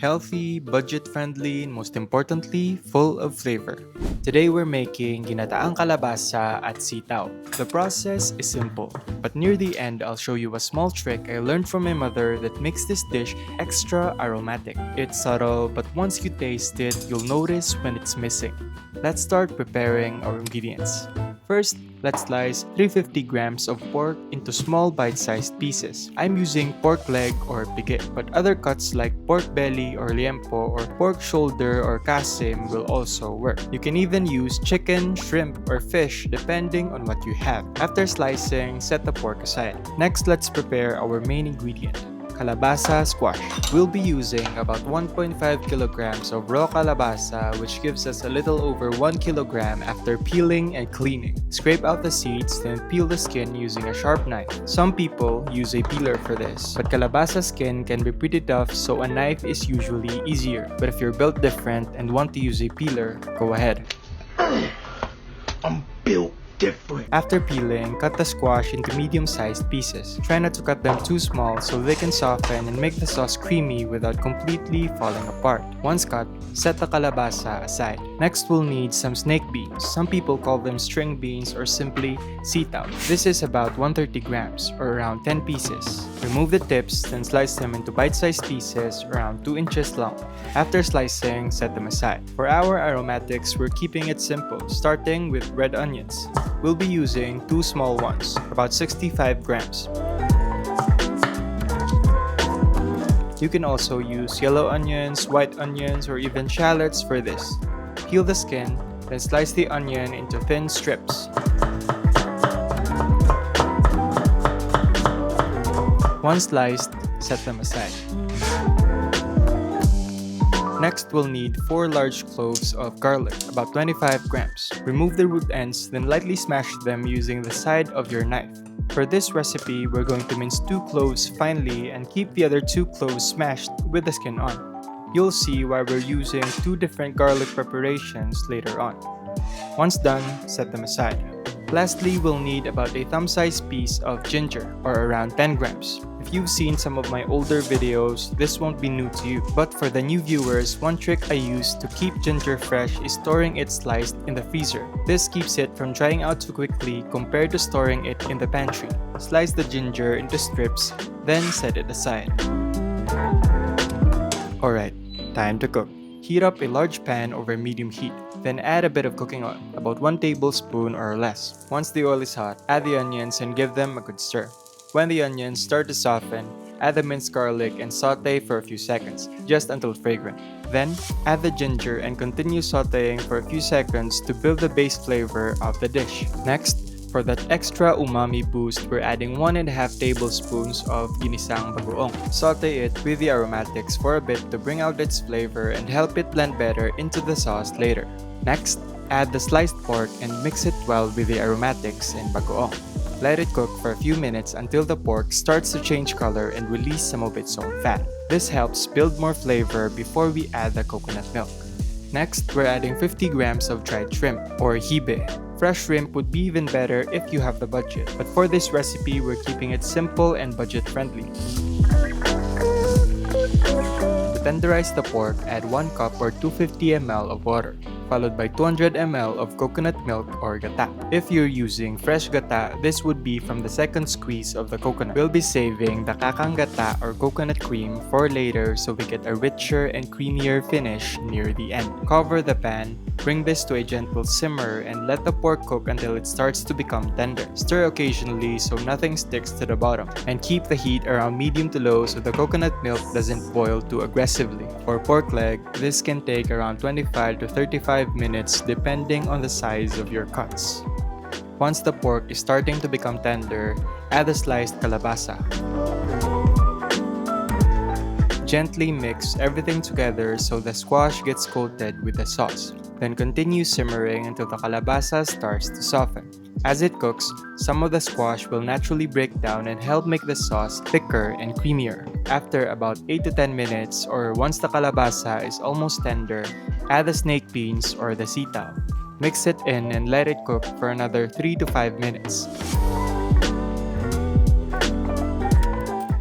Healthy, budget-friendly, and most importantly, full of flavor. Today we're making Ginataang Kalabasa at Sitaw. The process is simple, but near the end I'll show you a small trick I learned from my mother that makes this dish extra aromatic. It's subtle, but once you taste it, you'll notice when it's missing. Let's start preparing our ingredients. First, let's slice 350 grams of pork into small bite-sized pieces. I'm using pork leg or piget, but other cuts like pork belly or liempo or pork shoulder or kasim will also work. You can even use chicken, shrimp, or fish depending on what you have. After slicing, set the pork aside. Next, let's prepare our main ingredient, Calabaza squash. We'll be using about 1.5 kilograms of raw calabaza, which gives us a little over 1 kilogram after peeling and cleaning. Scrape out the seeds, then peel the skin using a sharp knife. Some people use a peeler for this, but calabaza skin can be pretty tough, so a knife is usually easier. But if you're built different and want to use a peeler, go ahead. I'm built different. After peeling, cut the squash into medium-sized pieces. Try not to cut them too small so they can soften and make the sauce creamy without completely falling apart. Once cut, set the calabaza aside. Next, we'll need some snake beans. Some people call them string beans or simply sitaw. This is about 130 grams or around 10 pieces. Remove the tips, then slice them into bite-sized pieces around 2 inches long. After slicing, set them aside. For our aromatics, we're keeping it simple, starting with red onions. We'll be using 2 small ones, about 65 grams. You can also use yellow onions, white onions, or even shallots for this. Peel the skin, then slice the onion into thin strips. Once sliced, set them aside. Next, we'll need 4 large cloves of garlic, about 25 grams. Remove the root ends, then lightly smash them using the side of your knife. For this recipe, we're going to mince 2 cloves finely and keep the other 2 cloves smashed with the skin on. You'll see why we're using 2 different garlic preparations later on. Once done, set them aside. Lastly, we'll need about a thumb-sized piece of ginger, or around 10 grams. If you've seen some of my older videos, this won't be new to you. But for the new viewers, one trick I use to keep ginger fresh is storing it sliced in the freezer. This keeps it from drying out too quickly compared to storing it in the pantry. Slice the ginger into strips, then set it aside. Alright, time to cook. Heat up a large pan over medium heat. Then add a bit of cooking oil, about 1 tablespoon or less. Once the oil is hot, add the onions and give them a good stir. When the onions start to soften, add the minced garlic and saute for a few seconds, just until fragrant. Then, add the ginger and continue sauteing for a few seconds to build the base flavor of the dish. Next, for that extra umami boost, we're adding 1.5 tablespoons of ginisang bagoong. Saute it with the aromatics for a bit to bring out its flavor and help it blend better into the sauce later. Next, add the sliced pork and mix it well with the aromatics and bagoong. Let it cook for a few minutes until the pork starts to change color and release some of its own fat. This helps build more flavor before we add the coconut milk. Next, we're adding 50 grams of dried shrimp, or hibe. Fresh shrimp would be even better if you have the budget, but for this recipe, we're keeping it simple and budget-friendly. To tenderize the pork, add 1 cup or 250 ml of water, followed by 200 ml of coconut milk or gata. If you're using fresh gata, this would be from the second squeeze of the coconut. We'll be saving the Kakang gata or coconut cream for later so we get a richer and creamier finish near the end. Cover the pan, bring this to a gentle simmer and let the pork cook until it starts to become tender. Stir occasionally so nothing sticks to the bottom, and keep the heat around medium to low so the coconut milk doesn't boil too aggressively. For pork leg, this can take around 25 to 35 minutes depending on the size of your cuts. Once the pork is starting to become tender, add the sliced calabaza. Gently mix everything together so the squash gets coated with the sauce. Then continue simmering until the calabaza starts to soften. As it cooks, some of the squash will naturally break down and help make the sauce thicker and creamier. After about 8 to 10 minutes, or once the calabaza is almost tender, add the snake beans or the sitaw. Mix it in and let it cook for another 3 to 5 minutes.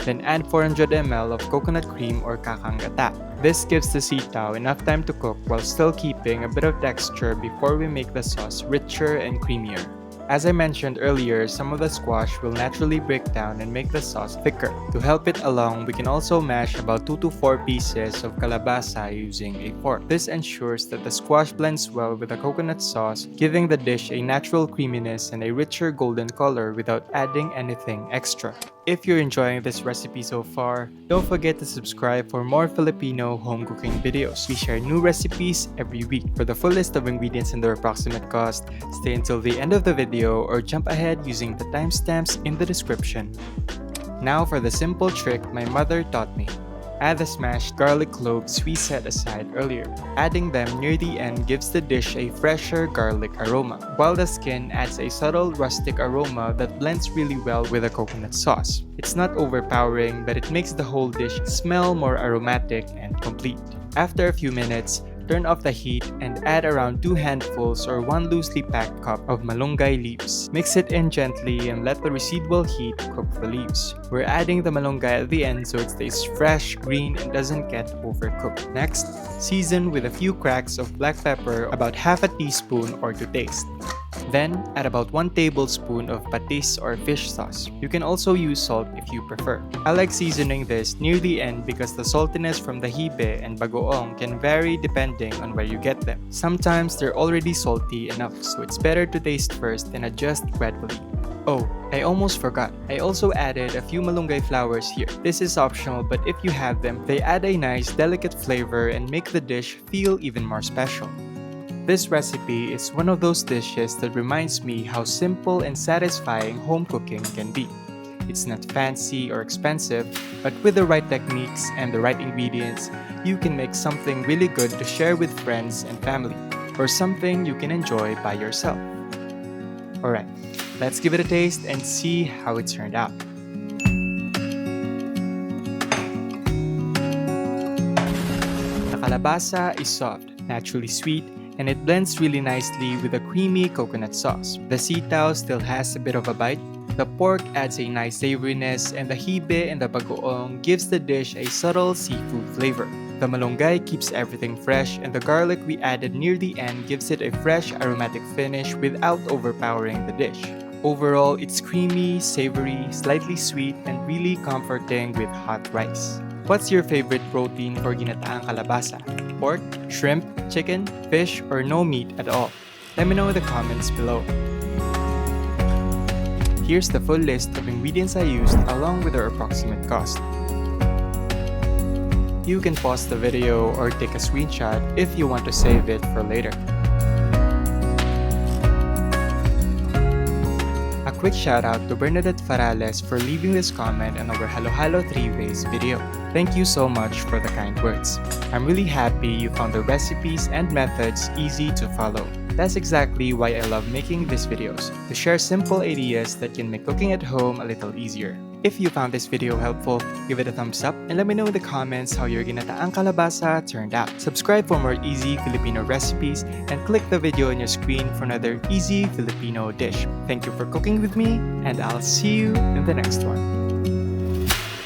Then add 400 ml of coconut cream or Kakang Gata. This gives the sitaw enough time to cook while still keeping a bit of texture before we make the sauce richer and creamier. As I mentioned earlier, some of the squash will naturally break down and make the sauce thicker. To help it along, we can also mash about 2 to 4 pieces of calabaza using a fork. This ensures that the squash blends well with the coconut sauce, giving the dish a natural creaminess and a richer golden color without adding anything extra. If you're enjoying this recipe so far, don't forget to subscribe for more Filipino home cooking videos. We share new recipes every week. For the full list of ingredients and their approximate cost, stay until the end of the video or jump ahead using the timestamps in the description. Now for the simple trick my mother taught me. Add the smashed garlic cloves we set aside earlier. Adding them near the end gives the dish a fresher garlic aroma, while the skin adds a subtle rustic aroma that blends really well with the coconut sauce. It's not overpowering, but it makes the whole dish smell more aromatic and complete. After a few minutes, turn off the heat and add around 2 handfuls or 1 loosely packed cup of malunggay leaves. Mix it in gently and let the residual heat cook the leaves. We're adding the malunggay at the end so it stays fresh, green, and doesn't get overcooked. Next, season with a few cracks of black pepper, about half a teaspoon or to taste. Then, add about 1 tablespoon of patis or fish sauce. You can also use salt if you prefer. I like seasoning this near the end because the saltiness from the hibe and bagoong can vary depending on where you get them. Sometimes they're already salty enough, so it's better to taste first and adjust gradually. Oh, I almost forgot. I also added a few malunggay flowers here. This is optional, but if you have them, they add a nice delicate flavor and make the dish feel even more special. This recipe is one of those dishes that reminds me how simple and satisfying home cooking can be. It's not fancy or expensive, but with the right techniques and the right ingredients, you can make something really good to share with friends and family, or something you can enjoy by yourself. Alright, let's give it a taste and see how it turned out. The calabaza is soft, naturally sweet, and it blends really nicely with a creamy coconut sauce. The sitaw still has a bit of a bite. The pork adds a nice savoriness, and the hibe and the bagoong gives the dish a subtle seafood flavor. The malunggay keeps everything fresh, and the garlic we added near the end gives it a fresh aromatic finish without overpowering the dish. Overall, it's creamy, savory, slightly sweet, and really comforting with hot rice. What's your favorite protein for Ginataang Kalabasa? Pork, shrimp, chicken, fish, or no meat at all? Let me know in the comments below. Here's the full list of ingredients I used along with their approximate cost. You can pause the video or take a screenshot if you want to save it for later. A quick shout out to Bernadette Farales for leaving this comment on our Halo Halo 3 Ways video. Thank you so much for the kind words. I'm really happy you found the recipes and methods easy to follow. That's exactly why I love making these videos, to share simple ideas that can make cooking at home a little easier. If you found this video helpful, give it a thumbs up and let me know in the comments how your Ginataang Kalabasa turned out. Subscribe for more easy Filipino recipes and click the video on your screen for another easy Filipino dish. Thank you for cooking with me, and I'll see you in the next one.